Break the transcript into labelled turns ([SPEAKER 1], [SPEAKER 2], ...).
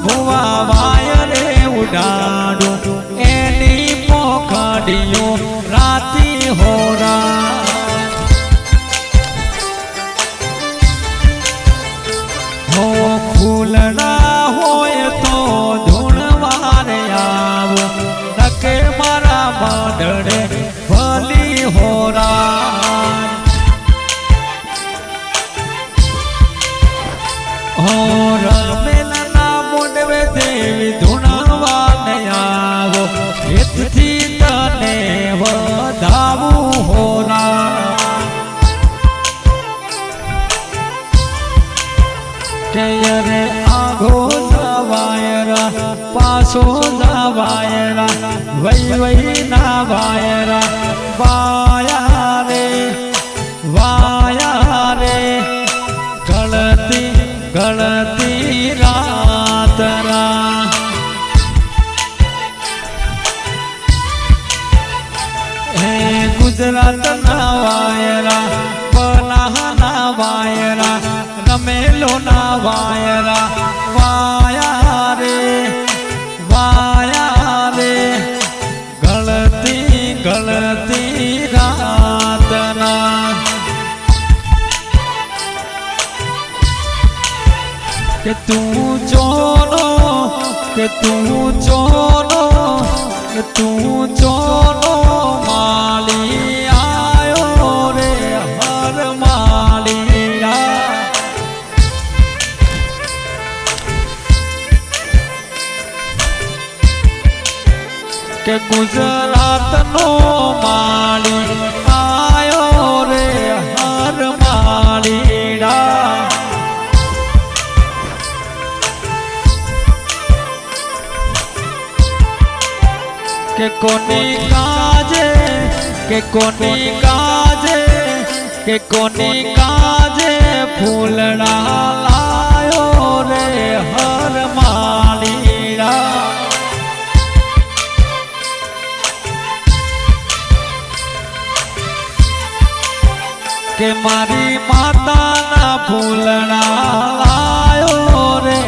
[SPEAKER 1] ભુવા વાયરે ઉડાડું એની પોખડીઓ રાતી હોરા હો ફૂલડા હોય તો ધૂણવારે આવો નકે મારા બાંધડે ભલી હોરા હો રમેલના મોડવે દેવી ધૂણવાને આવો હિતથી તને વધાવું હોરા રે આઘો વાયરા પાછો વાયરા વૈ વૈ ના વાયરા વાયા રે ગળતી ગળતી રાતરા હે ગુજરાત ના વાયરા પલાહ ના વાયરા રમેલો ના વાયરા વાયા રે ગળતી ગળતી રાતના કે તું ચોનો કે તું ચોનો કે તું ચોનો માલી આયો રે હર માલિયા કે ગુજરાતનો માળી આયો રે હર માળીડા કે કોની કાજે કે કોની કાજે કે કોની કાજે ફૂલડા લાયો રે હર માળીડા કે મારી માતાના ફૂલડા લાયો રે